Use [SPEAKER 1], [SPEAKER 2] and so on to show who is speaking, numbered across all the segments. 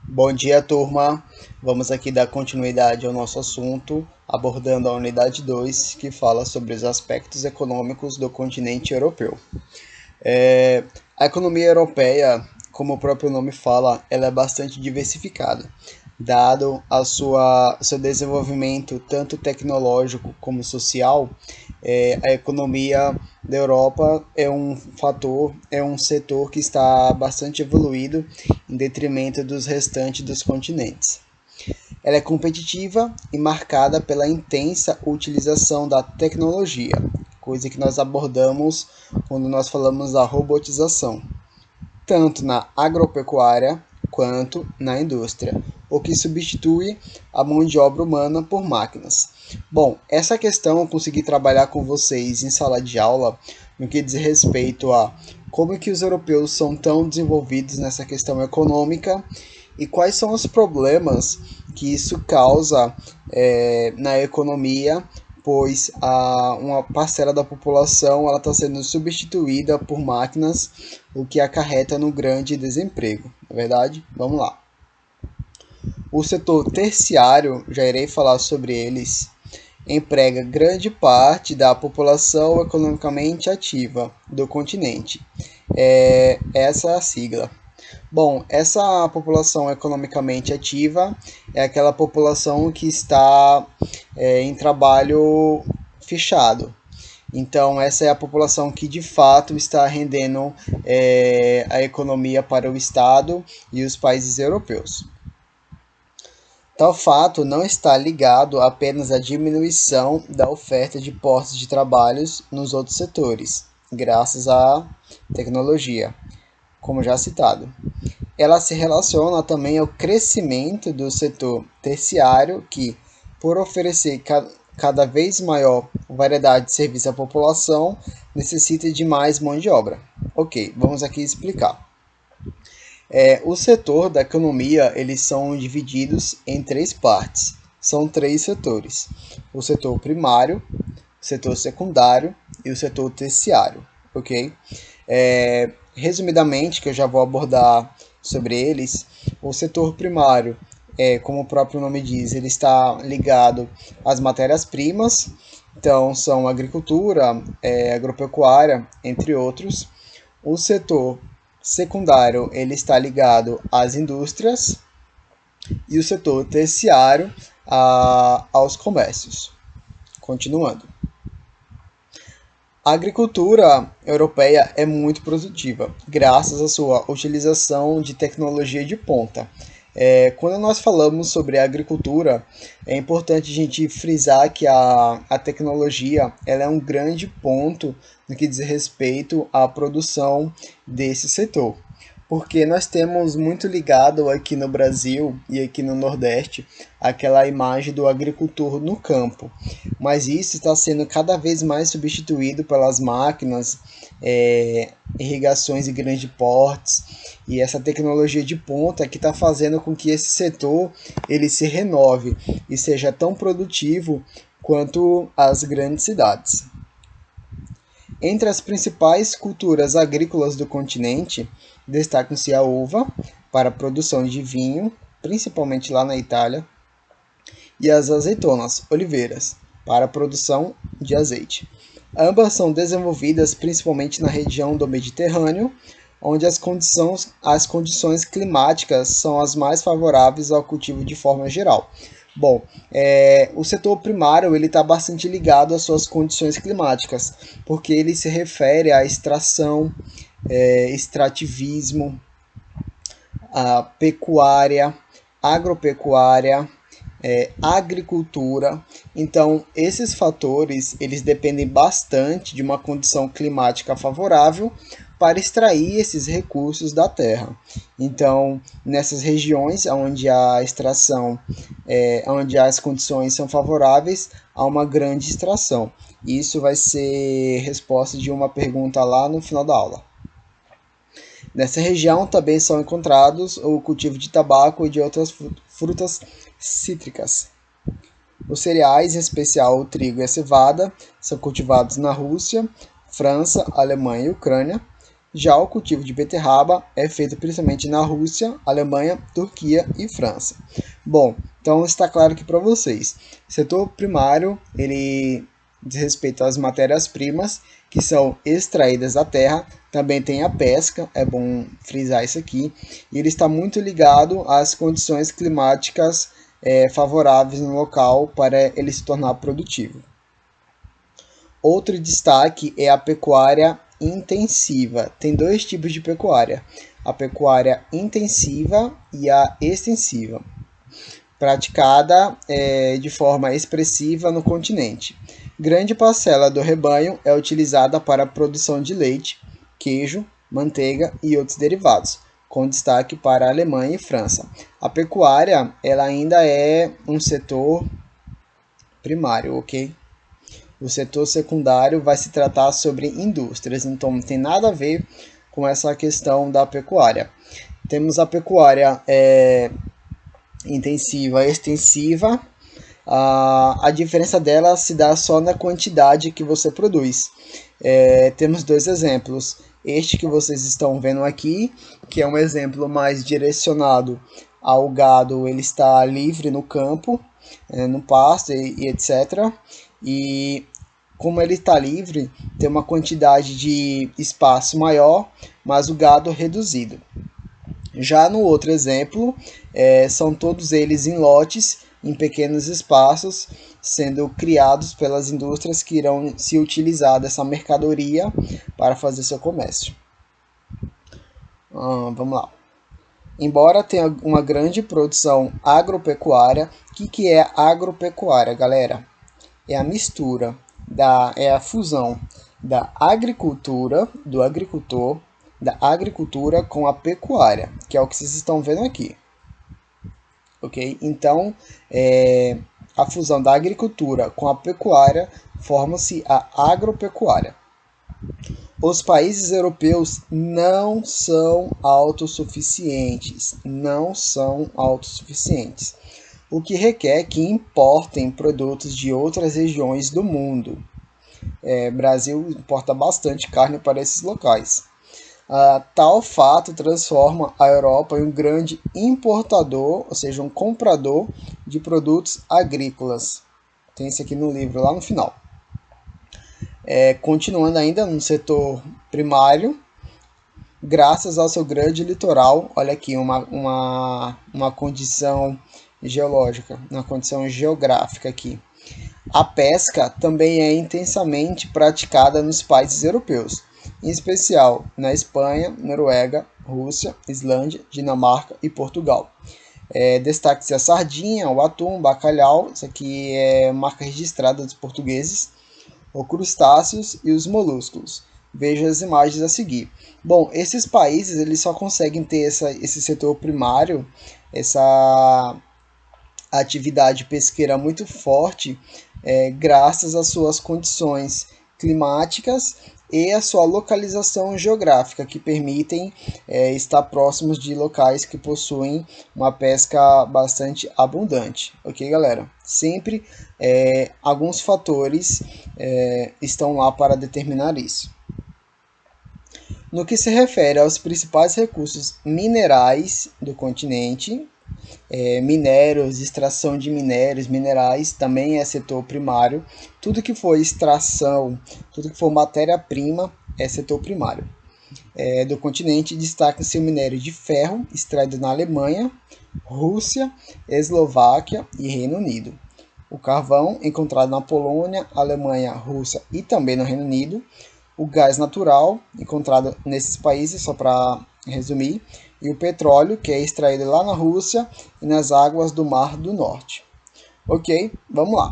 [SPEAKER 1] Bom dia, turma. Vamos aqui dar continuidade ao nosso assunto, abordando a unidade 2, que fala sobre os aspectos econômicos do continente europeu. A economia europeia, como o próprio nome fala, ela é bastante diversificada, dado seu desenvolvimento tanto tecnológico como social. A economia da Europa é um setor que está bastante evoluído em detrimento dos restantes dos continentes. Ela é competitiva e marcada pela intensa utilização da tecnologia, coisa que nós abordamos quando nós falamos da robotização, tanto na agropecuária quanto na indústria, o que substitui a mão de obra humana por máquinas. Bom, essa questão eu consegui trabalhar com vocês em sala de aula no que diz respeito a como que os europeus são tão desenvolvidos nessa questão econômica e quais são os problemas que isso causa na economia, pois uma parcela da população ela está sendo substituída por máquinas, o que acarreta no grande desemprego. Na verdade, vamos lá. O setor terciário, já irei falar sobre eles, emprega grande parte da população economicamente ativa do continente. Essa é a sigla. Bom, essa população economicamente ativa é aquela população que está em trabalho fechado. Então, essa é a população que de fato está rendendo a economia para o Estado e os países europeus. Tal fato não está ligado apenas à diminuição da oferta de postos de trabalhos nos outros setores, graças à tecnologia, como já citado. Ela se relaciona também ao crescimento do setor terciário, que, por oferecer cada vez maior variedade de serviço à população, necessita de mais mão de obra. Ok, vamos aqui explicar. O setor da economia, eles são divididos em três partes. São três setores: o setor primário, o setor secundário e o setor terciário, ok? Resumidamente, que eu já vou abordar sobre eles, o setor primário, como o próprio nome diz, ele está ligado às matérias-primas, então são agricultura, agropecuária, entre outros. O setor secundário, ele está ligado às indústrias e o setor terciário aos comércios. Continuando. A agricultura europeia é muito produtiva, graças à sua utilização de tecnologia de ponta. Quando nós falamos sobre a agricultura, é importante a gente frisar que a tecnologia ela é um grande ponto no que diz respeito à produção desse setor, porque nós temos muito ligado aqui no Brasil e aqui no Nordeste aquela imagem do agricultor no campo, mas isso está sendo cada vez mais substituído pelas máquinas, irrigações de grandes portes e essa tecnologia de ponta que está fazendo com que esse setor ele se renove e seja tão produtivo quanto as grandes cidades. Entre as principais culturas agrícolas do continente, destacam-se a uva, para a produção de vinho, principalmente lá na Itália, e as azeitonas, oliveiras, para a produção de azeite. Ambas são desenvolvidas principalmente na região do Mediterrâneo, onde as condições climáticas são as mais favoráveis ao cultivo de forma geral. Bom, o setor primário ele está bastante ligado às suas condições climáticas, porque ele se refere à extração, extrativismo, a pecuária, agropecuária, agricultura. Então, esses fatores eles dependem bastante de uma condição climática favorável para extrair esses recursos da terra. Então, nessas regiões onde a extração, onde as condições são favoráveis, há uma grande extração. Isso vai ser resposta de uma pergunta lá no final da aula. Nessa região também são encontrados o cultivo de tabaco e de outras frutas cítricas. Os cereais, em especial o trigo e a cevada, são cultivados na Rússia, França, Alemanha e Ucrânia. Já o cultivo de beterraba é feito principalmente na Rússia, Alemanha, Turquia e França. Bom, então está claro aqui para vocês. O setor primário, ele diz respeito às matérias-primas que são extraídas da terra, também tem a pesca, é bom frisar isso aqui, e ele está muito ligado às condições climáticas favoráveis no local para ele se tornar produtivo. Outro destaque é a pecuária intensiva. Tem dois tipos de pecuária: a pecuária intensiva e a extensiva, praticada de forma expressiva no continente. Grande parcela do rebanho é utilizada para a produção de leite, queijo, manteiga e outros derivados, com destaque para a Alemanha e França. A pecuária ela ainda é um setor primário, ok? O setor secundário vai se tratar sobre indústrias, então não tem nada a ver com essa questão da pecuária. Temos a pecuária intensiva e extensiva. A diferença dela se dá só na quantidade que você produz. Temos dois exemplos. Este que vocês estão vendo aqui, que é um exemplo mais direcionado ao gado, ele está livre no campo, no pasto e etc. E como ele está livre, tem uma quantidade de espaço maior, mas o gado reduzido. Já no outro exemplo, são todos eles em lotes, em pequenos espaços, sendo criados pelas indústrias que irão se utilizar dessa mercadoria para fazer seu comércio. Vamos lá. Embora tenha uma grande produção agropecuária, o que é agropecuária, galera? É a mistura, é a fusão da agricultura, do agricultor, da agricultura com a pecuária, que é o que vocês estão vendo aqui. Ok? Então, a fusão da agricultura com a pecuária forma-se a agropecuária. Os países europeus não são autossuficientes, o que requer que importem produtos de outras regiões do mundo. Brasil importa bastante carne para esses locais. Tal fato transforma a Europa em um grande importador, ou seja, um comprador de produtos agrícolas. Tem isso aqui no livro, lá no final. Continuando ainda no setor primário, graças ao seu grande litoral, olha aqui, uma condição geológica, uma condição geográfica aqui. A pesca também é intensamente praticada nos países europeus, em especial na Espanha, Noruega, Rússia, Islândia, Dinamarca e Portugal. Destaque-se a sardinha, o atum, o bacalhau, isso aqui é marca registrada dos portugueses, os crustáceos e os moluscos. Veja as imagens a seguir. Bom, esses países eles só conseguem ter esse setor primário, essa atividade pesqueira muito forte, graças às suas condições climáticas e a sua localização geográfica, que permitem estar próximos de locais que possuem uma pesca bastante abundante. Ok, galera? Sempre alguns fatores estão lá para determinar isso. No que se refere aos principais recursos minerais do continente, minérios, extração de minérios, minerais, também é setor primário. Tudo que for extração, tudo que for matéria-prima é setor primário. Do continente destaca-se o minério de ferro, extraído na Alemanha, Rússia, Eslováquia e Reino Unido. O carvão, encontrado na Polônia, Alemanha, Rússia e também no Reino Unido. O gás natural, encontrado nesses países, só para resumir, e o petróleo, que é extraído lá na Rússia e nas águas do Mar do Norte. Ok, vamos lá.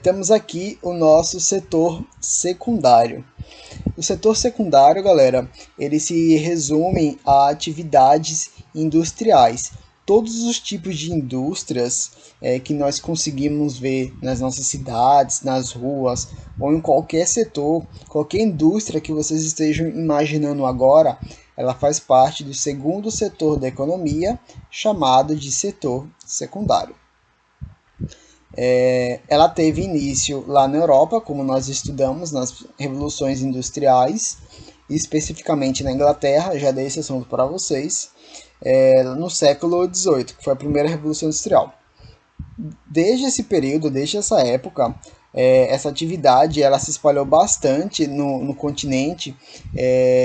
[SPEAKER 1] Temos aqui o nosso setor secundário. O setor secundário, galera, ele se resume a atividades industriais. Todos os tipos de indústrias que nós conseguimos ver nas nossas cidades, nas ruas, ou em qualquer setor, qualquer indústria que vocês estejam imaginando agora, ela faz parte do segundo setor da economia, chamado de setor secundário. Ela teve início lá na Europa, como nós estudamos nas revoluções industriais, especificamente na Inglaterra, já dei esse assunto para vocês, no século XVIII, que foi a primeira Revolução Industrial. Desde esse período, desde essa época, essa atividade ela se espalhou bastante no continente,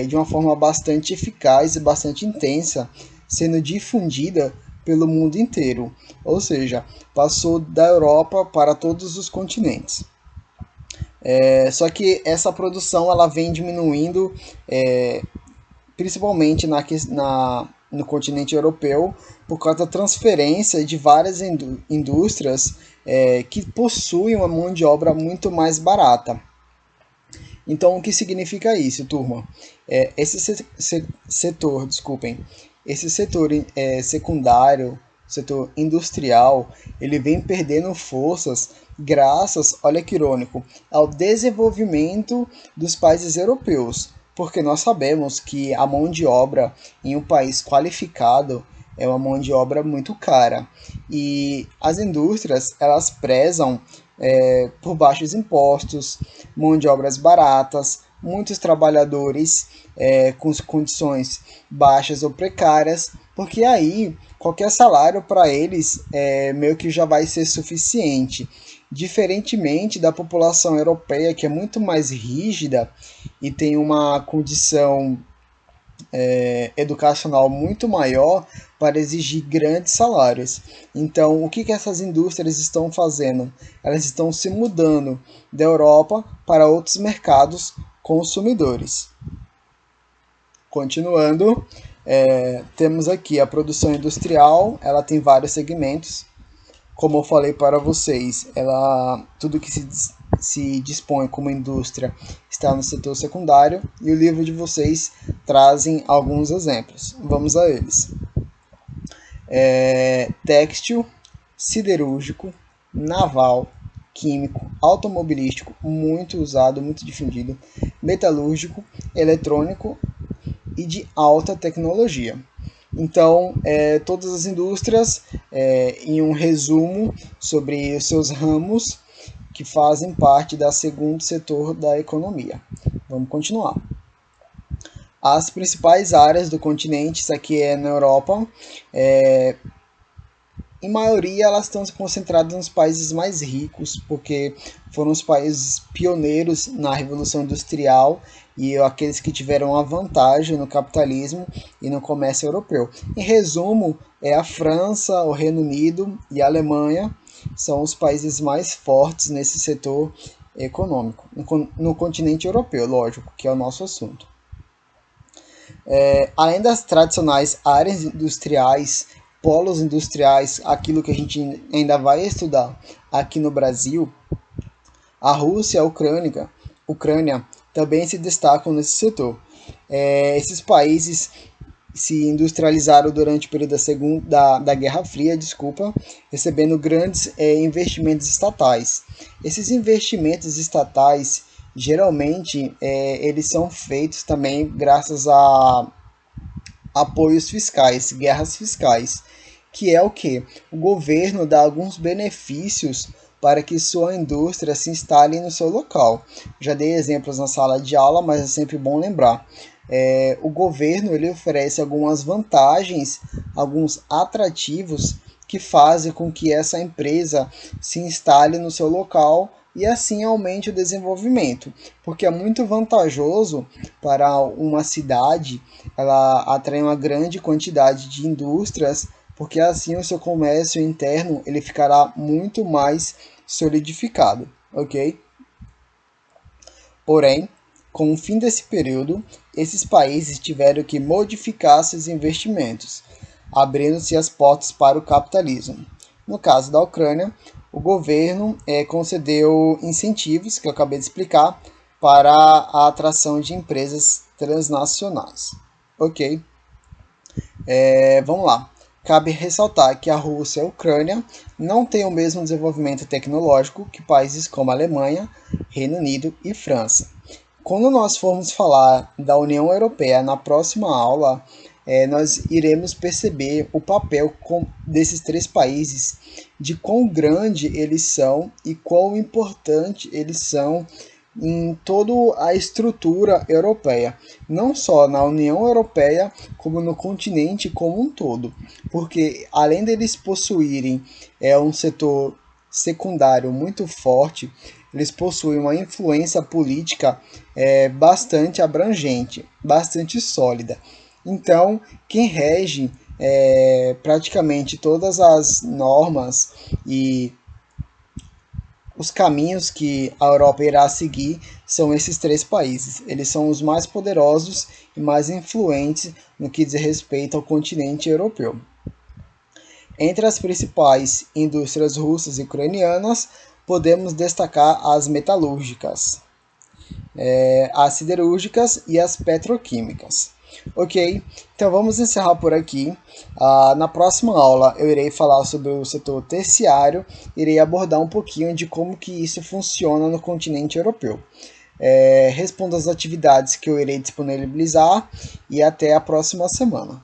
[SPEAKER 1] de uma forma bastante eficaz e bastante intensa, sendo difundida pelo mundo inteiro, ou seja, passou da Europa para todos os continentes. Só que essa produção ela vem diminuindo, principalmente no continente europeu, por causa da transferência de várias indústrias que possuem uma mão de obra muito mais barata. Então, o que significa isso, turma? Esse setor secundário, setor industrial, ele vem perdendo forças graças, olha que irônico, ao desenvolvimento dos países europeus, porque nós sabemos que a mão de obra em um país qualificado é uma mão de obra muito cara e as indústrias elas prezam por baixos impostos, mão de obras baratas, muitos trabalhadores com condições baixas ou precárias, porque aí qualquer salário para eles meio que já vai ser suficiente. Diferentemente da população europeia, que é muito mais rígida e tem uma condição educacional muito maior para exigir grandes salários. Então, o que essas indústrias estão fazendo? Elas estão se mudando da Europa para outros mercados consumidores. Continuando, temos aqui a produção industrial, ela tem vários segmentos. Como eu falei para vocês, tudo que se dispõe como indústria está no setor secundário e o livro de vocês trazem alguns exemplos. Vamos a eles. Têxtil, siderúrgico, naval, químico, automobilístico, muito usado, muito difundido, metalúrgico, eletrônico e de alta tecnologia. Então, todas as indústrias, em um resumo sobre os seus ramos que fazem parte do segundo setor da economia. Vamos continuar. As principais áreas do continente, isso aqui é na Europa, em maioria elas estão concentradas nos países mais ricos, porque foram os países pioneiros na Revolução Industrial e aqueles que tiveram a vantagem no capitalismo e no comércio europeu. Em resumo, a França, o Reino Unido e a Alemanha são os países mais fortes nesse setor econômico, no continente europeu, lógico, que é o nosso assunto. Além das tradicionais áreas industriais, polos industriais, aquilo que a gente ainda vai estudar aqui no Brasil, a Rússia e a Ucrânia também se destacam nesse setor. Esses países se industrializaram durante o período da Guerra Fria, recebendo grandes investimentos estatais. Esses investimentos estatais, geralmente, eles são feitos também graças a apoios fiscais, guerras fiscais, que é o que? O governo dá alguns benefícios para que sua indústria se instale no seu local. Já dei exemplos na sala de aula, mas é sempre bom lembrar. O governo ele oferece algumas vantagens, alguns atrativos que fazem com que essa empresa se instale no seu local e assim aumente o desenvolvimento, porque é muito vantajoso para uma cidade ela atrai uma grande quantidade de indústrias, porque assim o seu comércio interno ele ficará muito mais solidificado, ok? Porém, com o fim desse período, esses países tiveram que modificar seus investimentos, abrindo-se as portas para o capitalismo. No caso da Ucrânia, o governo concedeu incentivos, que eu acabei de explicar, para a atração de empresas transnacionais. Ok? Vamos lá. Cabe ressaltar que a Rússia e a Ucrânia não têm o mesmo desenvolvimento tecnológico que países como a Alemanha, Reino Unido e França. Quando nós formos falar da União Europeia na próxima aula, nós iremos perceber o papel desses três países, de quão grande eles são e quão importante eles são em toda a estrutura europeia, não só na União Europeia, como no continente como um todo, porque além deles possuírem um setor secundário muito forte, eles possuem uma influência política bastante abrangente, bastante sólida. Então, quem rege praticamente todas as normas e os caminhos que a Europa irá seguir são esses três países. Eles são os mais poderosos e mais influentes no que diz respeito ao continente europeu. Entre as principais indústrias russas e ucranianas, podemos destacar as metalúrgicas, as siderúrgicas e as petroquímicas. Ok, então vamos encerrar por aqui. Na próxima aula eu irei falar sobre o setor terciário, irei abordar um pouquinho de como que isso funciona no continente europeu. Respondo as atividades que eu irei disponibilizar e até a próxima semana.